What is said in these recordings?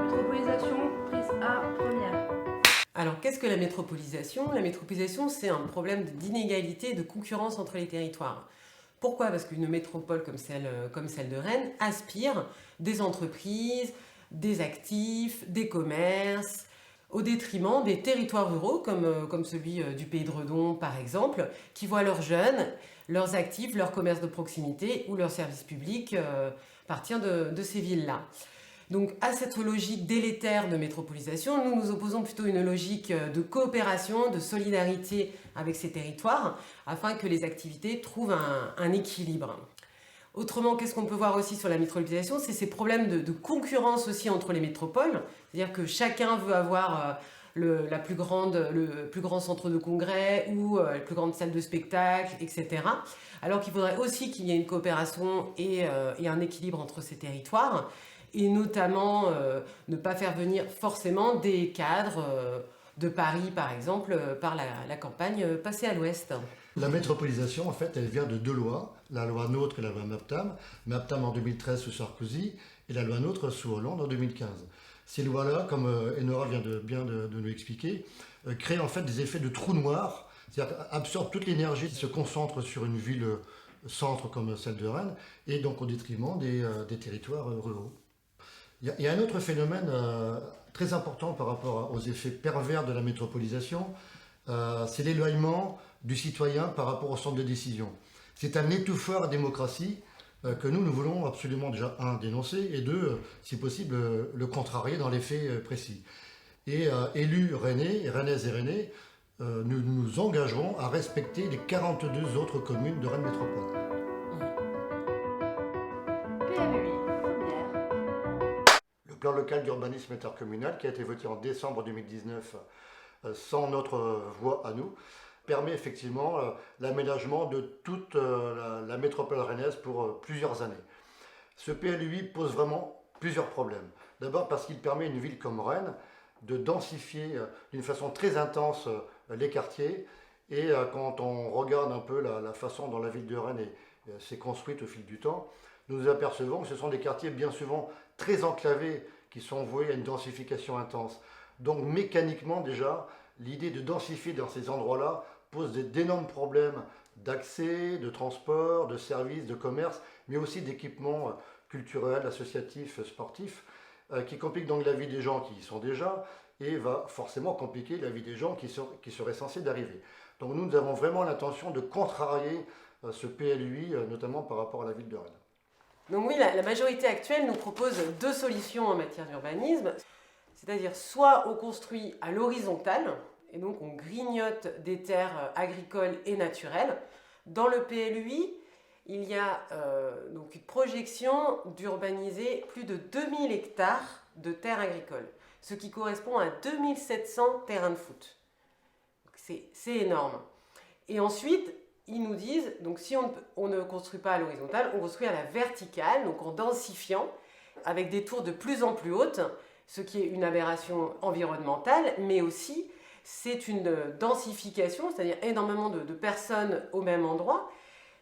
Métropolisation, prise A, première. Alors, qu'est-ce que la métropolisation? La métropolisation, c'est un problème d'inégalité et de concurrence entre les territoires. Pourquoi? Parce qu'une métropole comme celle de Rennes aspire des entreprises, des actifs, des commerces, au détriment des territoires ruraux, comme celui du Pays de Redon par exemple, qui voient leurs jeunes, leurs actifs, leurs commerces de proximité ou leurs services publics partir de ces villes-là. Donc à cette logique délétère de métropolisation, nous nous opposons plutôt à une logique de coopération, de solidarité avec ces territoires, afin que les activités trouvent un équilibre. Autrement, qu'est-ce qu'on peut voir aussi sur la métropolisation? C'est ces problèmes de concurrence aussi entre les métropoles, c'est-à-dire que chacun veut avoir le plus grand centre de congrès ou la plus grande salle de spectacle, etc. Alors qu'il faudrait aussi qu'il y ait une coopération et un équilibre entre ces territoires, et notamment ne pas faire venir forcément des cadres de Paris, par exemple, par la campagne passée à l'ouest. La métropolisation, en fait, elle vient de deux lois, la loi NOTRe et la loi MAPTAM en 2013 sous Sarkozy et la loi NOTRe sous Hollande en 2015. Ces lois-là, comme Enora vient de nous expliquer, créent en fait des effets de trou noir, c'est-à-dire absorbent toute l'énergie qui se concentre sur une ville centre comme celle de Rennes, et donc au détriment des territoires ruraux. Il y a un autre phénomène très important par rapport aux effets pervers de la métropolisation, c'est l'éloignement du citoyen par rapport au centre de décision. C'est un étouffeur à démocratie que nous voulons absolument déjà, un, dénoncer, et deux, si possible, le contrarier dans les faits précis. Et élus rennais, rennaises et rennais, nous nous engagerons à respecter les 42 autres communes de Rennes Métropole. PLUI, première. Le plan local d'urbanisme intercommunal qui a été voté en décembre 2019 sans notre voix à nous, permet effectivement l'aménagement de toute la métropole rennaise pour plusieurs années. Ce PLUI pose vraiment plusieurs problèmes. D'abord parce qu'il permet à une ville comme Rennes de densifier d'une façon très intense les quartiers, et quand on regarde un peu la façon dont la ville de Rennes s'est construite au fil du temps, nous nous apercevons que ce sont des quartiers bien souvent très enclavés qui sont voués à une densification intense. Donc mécaniquement déjà, l'idée de densifier dans ces endroits-là pose d'énormes problèmes d'accès, de transport, de services, de commerce, mais aussi d'équipements culturels, associatifs, sportifs, qui compliquent donc la vie des gens qui y sont déjà, et va forcément compliquer la vie des gens qui seraient censés d'arriver. Donc nous avons vraiment l'intention de contrarier ce PLUI, notamment par rapport à la ville de Rennes. Donc oui, la majorité actuelle nous propose deux solutions en matière d'urbanisme. C'est-à-dire soit on construit à l'horizontale, et donc on grignote des terres agricoles et naturelles. Dans le PLUI, il y a donc une projection d'urbaniser plus de 2000 hectares de terres agricoles, ce qui correspond à 2700 terrains de foot. C'est énorme. Et ensuite, ils nous disent, donc si on ne construit pas à l'horizontale, on construit à la verticale, donc en densifiant, avec des tours de plus en plus hautes, ce qui est une aberration environnementale, mais aussi c'est une densification, c'est-à-dire énormément de personnes au même endroit,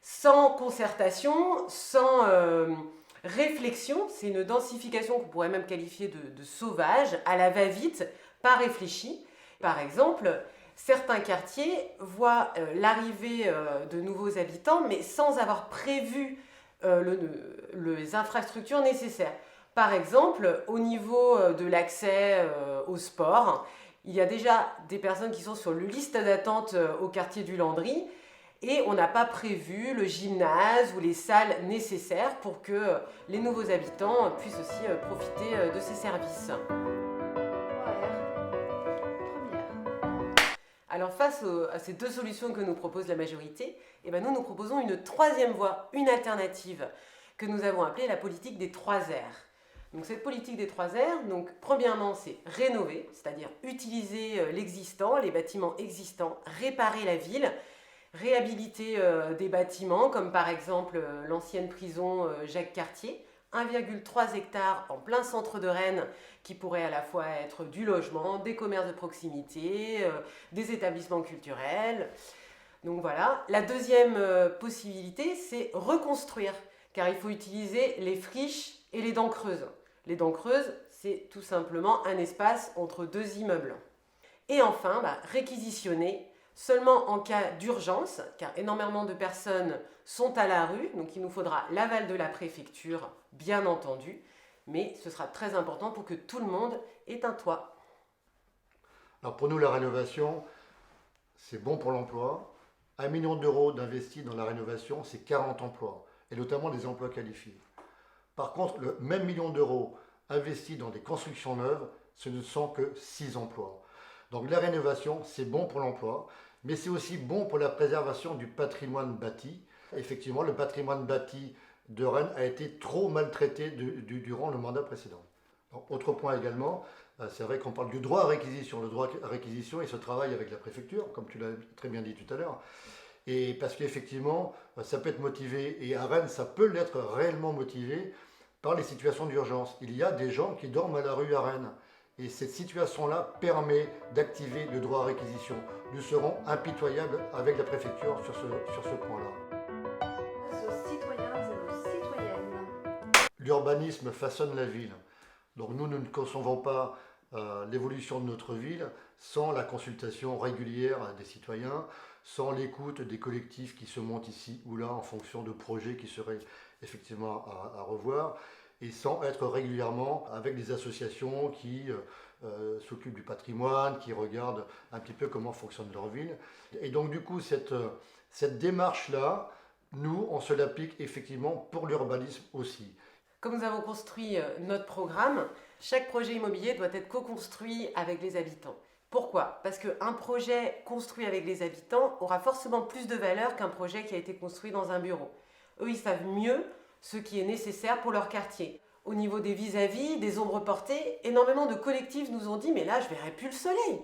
sans concertation, sans réflexion. C'est une densification qu'on pourrait même qualifier de sauvage, à la va-vite, pas réfléchie. Par exemple, certains quartiers voient l'arrivée de nouveaux habitants, mais sans avoir prévu les infrastructures nécessaires. Par exemple, au niveau de l'accès au sport, il y a déjà des personnes qui sont sur la liste d'attente au quartier du Landry, et on n'a pas prévu le gymnase ou les salles nécessaires pour que les nouveaux habitants puissent aussi profiter de ces services. Alors face à ces deux solutions que nous propose la majorité, nous proposons une troisième voie, une alternative, que nous avons appelée la politique des 3 R. Donc cette politique des 3 R, donc, premièrement, c'est rénover, c'est-à-dire utiliser l'existant, les bâtiments existants, réparer la ville, réhabiliter des bâtiments, comme par exemple l'ancienne prison Jacques Cartier, 1,3 hectares en plein centre de Rennes, qui pourrait à la fois être du logement, des commerces de proximité, des établissements culturels. Donc voilà. La deuxième possibilité, c'est reconstruire, car il faut utiliser les friches et les dents creuses. Les dents creuses, c'est tout simplement un espace entre deux immeubles. Et enfin, réquisitionner seulement en cas d'urgence, car énormément de personnes sont à la rue, donc il nous faudra l'aval de la préfecture, bien entendu, mais ce sera très important pour que tout le monde ait un toit. Alors pour nous, la rénovation, c'est bon pour l'emploi. 1 million d'euros d'investis dans la rénovation, c'est 40 emplois, et notamment des emplois qualifiés. Par contre, le même million d'euros investis dans des constructions neuves, ce ne sont que 6 emplois. Donc la rénovation, c'est bon pour l'emploi, mais c'est aussi bon pour la préservation du patrimoine bâti. Effectivement, le patrimoine bâti de Rennes a été trop maltraité durant le mandat précédent. Donc, autre point également, c'est vrai qu'on parle du droit à réquisition. Le droit à réquisition, il se travaille avec la préfecture, comme tu l'as très bien dit tout à l'heure. Et parce qu'effectivement, ça peut être motivé, et à Rennes, ça peut l'être réellement motivé par les situations d'urgence. Il y a des gens qui dorment à la rue à Rennes. Et cette situation-là permet d'activer le droit à réquisition. Nous serons impitoyables avec la préfecture sur ce point-là. Face aux citoyens et aux citoyennes. L'urbanisme façonne la ville. Donc nous ne concevons pas l'évolution de notre ville sans la consultation régulière des citoyens, sans l'écoute des collectifs qui se montent ici ou là en fonction de projets qui seraient effectivement à revoir, et sans être régulièrement avec des associations qui s'occupent du patrimoine, qui regardent un petit peu comment fonctionne leur ville. Et donc du coup, cette démarche-là, nous, on se l'applique effectivement pour l'urbanisme aussi. Comme nous avons construit notre programme, chaque projet immobilier doit être co-construit avec les habitants. Pourquoi ? Parce qu'un projet construit avec les habitants aura forcément plus de valeur qu'un projet qui a été construit dans un bureau. Eux, ils savent mieux ce qui est nécessaire pour leur quartier. Au niveau des vis-à-vis, des ombres portées, énormément de collectifs nous ont dit « mais là, je ne verrai plus le soleil,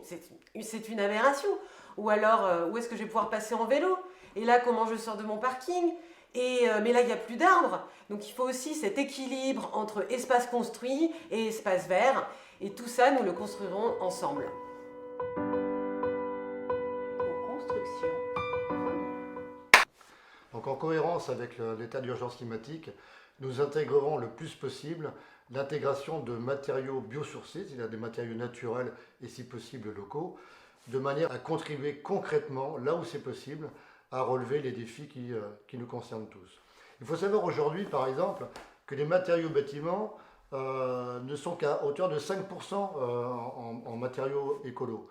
c'est une aberration ». Ou alors « où est-ce que je vais pouvoir passer en vélo ? Et là, comment je sors de mon parking ? Mais là, il n'y a plus d'arbres. » Donc il faut aussi cet équilibre entre espace construit et espace vert. Et tout ça, nous le construirons ensemble. Construction. Donc en cohérence avec l'état d'urgence climatique, nous intégrerons le plus possible l'intégration de matériaux biosourcés, c'est-à-dire des matériaux naturels et si possible locaux, de manière à contribuer concrètement, là où c'est possible, à relever les défis qui nous concernent tous. Il faut savoir aujourd'hui, par exemple, que les matériaux bâtiments ne sont qu'à hauteur de 5% en matériaux écolos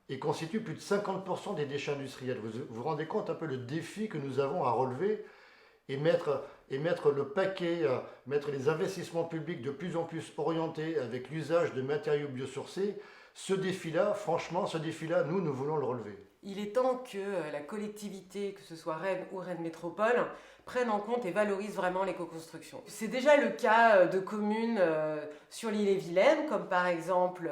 et constituent plus de 50% des déchets industriels. Vous vous rendez compte un peu le défi que nous avons à relever et mettre le paquet, mettre les investissements publics de plus en plus orientés avec l'usage de matériaux biosourcés. Ce défi-là, franchement, nous voulons le relever. Il est temps que la collectivité, que ce soit Rennes ou Rennes Métropole, prenne en compte et valorise vraiment l'éco-construction. C'est déjà le cas de communes sur l'île-et-Vilaine, comme par exemple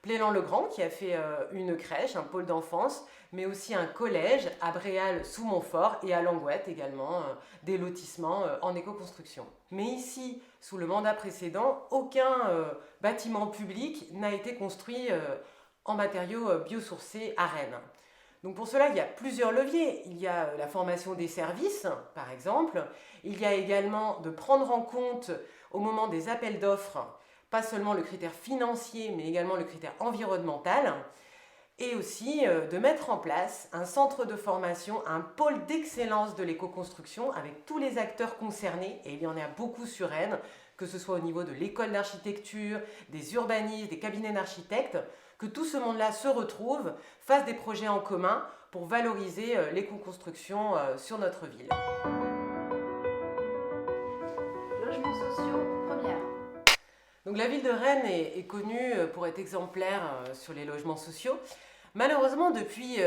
Plélan-le-Grand, qui a fait une crèche, un pôle d'enfance, mais aussi un collège à Bréal-sous-Montfort et à Langouette également, des lotissements en éco-construction. Mais ici, sous le mandat précédent, aucun bâtiment public n'a été construit en matériaux biosourcés à Rennes. Donc pour cela, il y a plusieurs leviers. Il y a la formation des services, par exemple. Il y a également de prendre en compte, au moment des appels d'offres, pas seulement le critère financier, mais également le critère environnemental. Et aussi de mettre en place un centre de formation, un pôle d'excellence de l'éco-construction avec tous les acteurs concernés, et il y en a beaucoup sur Rennes, que ce soit au niveau de l'école d'architecture, des urbanistes, des cabinets d'architectes, que tout ce monde-là se retrouve, fasse des projets en commun pour valoriser l'éco-construction sur notre ville. Logements sociaux, première. Donc la ville de Rennes est connue pour être exemplaire sur les logements sociaux. Malheureusement, depuis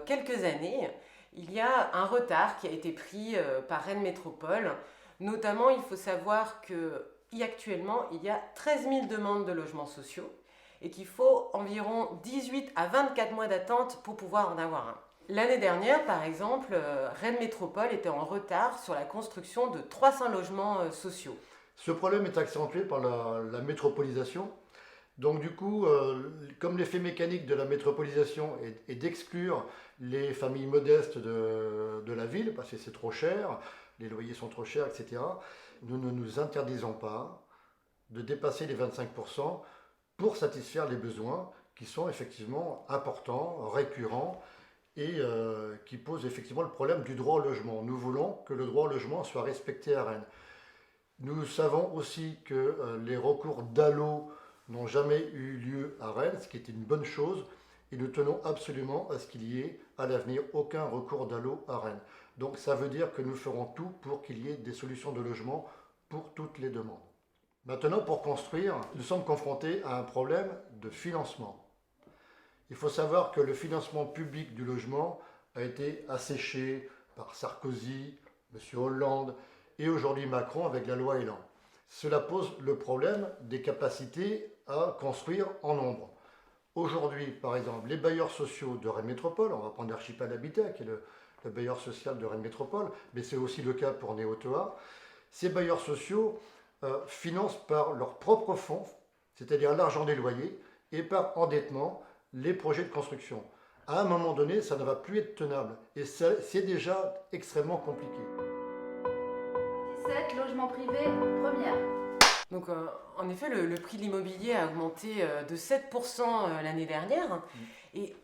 quelques années, il y a un retard qui a été pris par Rennes Métropole. Notamment, il faut savoir qu'actuellement, il y a 13 000 demandes de logements sociaux et qu'il faut environ 18 à 24 mois d'attente pour pouvoir en avoir un. L'année dernière, par exemple, Rennes Métropole était en retard sur la construction de 300 logements sociaux. Ce problème est accentué par la métropolisation. Donc du coup, comme l'effet mécanique de la métropolisation est d'exclure les familles modestes de la ville, parce que c'est trop cher, les loyers sont trop chers, etc., nous ne nous interdisons pas de dépasser les 25% pour satisfaire les besoins qui sont effectivement importants, récurrents et qui posent effectivement le problème du droit au logement. Nous voulons que le droit au logement soit respecté à Rennes. Nous savons aussi que les recours d'ALLO n'ont jamais eu lieu à Rennes, ce qui est une bonne chose, et nous tenons absolument à ce qu'il y ait à l'avenir aucun recours d'ALLO à Rennes. Donc ça veut dire que nous ferons tout pour qu'il y ait des solutions de logement pour toutes les demandes. Maintenant, pour construire, nous sommes confrontés à un problème de financement. Il faut savoir que le financement public du logement a été asséché par Sarkozy, M. Hollande et aujourd'hui Macron avec la loi Elan. Cela pose le problème des capacités à construire en nombre. Aujourd'hui, par exemple, les bailleurs sociaux de Rennes Métropole, on va prendre l'Archipel Habitat, qui est le bailleur social de Rennes Métropole, mais c'est aussi le cas pour Néo-Toa, ces bailleurs sociaux financent par leurs propres fonds, c'est-à-dire l'argent des loyers, et par endettement, les projets de construction. À un moment donné, ça ne va plus être tenable, et c'est déjà extrêmement compliqué. 17, logement privé, première. Donc en effet, le prix de l'immobilier a augmenté de 7% l'année dernière et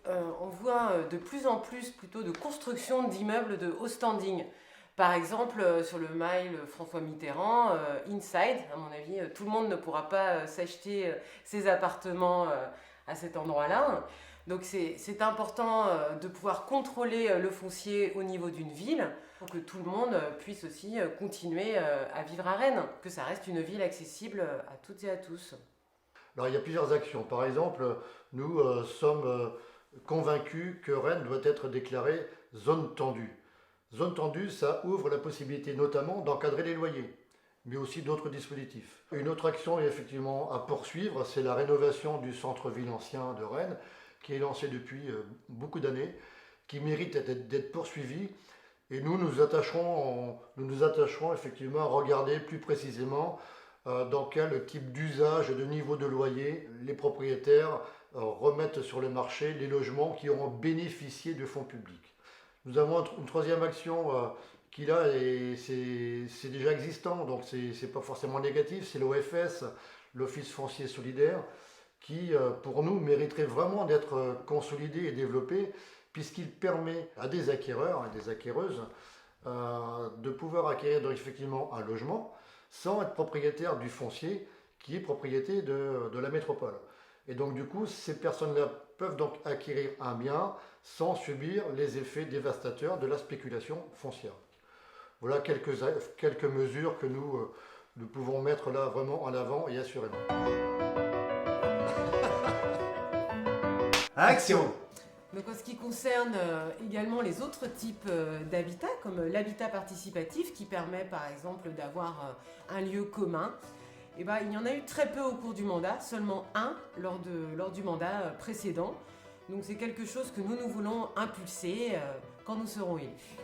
on voit de plus en plus plutôt de construction d'immeubles de haut standing. Par exemple, sur le mile François Mitterrand, Inside, à mon avis, tout le monde ne pourra pas s'acheter ses appartements à cet endroit-là. Donc c'est important de pouvoir contrôler le foncier au niveau d'une ville pour que tout le monde puisse aussi continuer à vivre à Rennes, que ça reste une ville accessible à toutes et à tous. Alors il y a plusieurs actions. Par exemple, nous sommes convaincus que Rennes doit être déclarée zone tendue. Zone tendue, ça ouvre la possibilité notamment d'encadrer les loyers, mais aussi d'autres dispositifs. Une autre action effectivement à poursuivre, c'est la rénovation du centre-ville ancien de Rennes, qui est lancée depuis beaucoup d'années, qui mérite d'être poursuivie. Et nous nous attacherons effectivement à regarder plus précisément dans quel type d'usage et de niveau de loyer les propriétaires remettent sur le marché les logements qui auront bénéficié de fonds publics. Nous avons une troisième action qui là, c'est déjà existant, donc c'est pas forcément négatif, c'est l'OFS, l'Office foncier solidaire, qui pour nous mériterait vraiment d'être consolidé et développé, puisqu'il permet à des acquéreurs et des acquéreuses de pouvoir acquérir effectivement un logement sans être propriétaire du foncier qui est propriété de la métropole. Et donc du coup, ces personnes-là peuvent donc acquérir un bien sans subir les effets dévastateurs de la spéculation foncière. Voilà quelques mesures que nous pouvons mettre là vraiment en avant et assurément. Action! Donc en ce qui concerne également les autres types d'habitat, comme l'habitat participatif qui permet par exemple d'avoir un lieu commun, eh ben, il y en a eu très peu au cours du mandat, seulement un lors du mandat précédent. Donc c'est quelque chose que nous voulons impulser quand nous serons élus.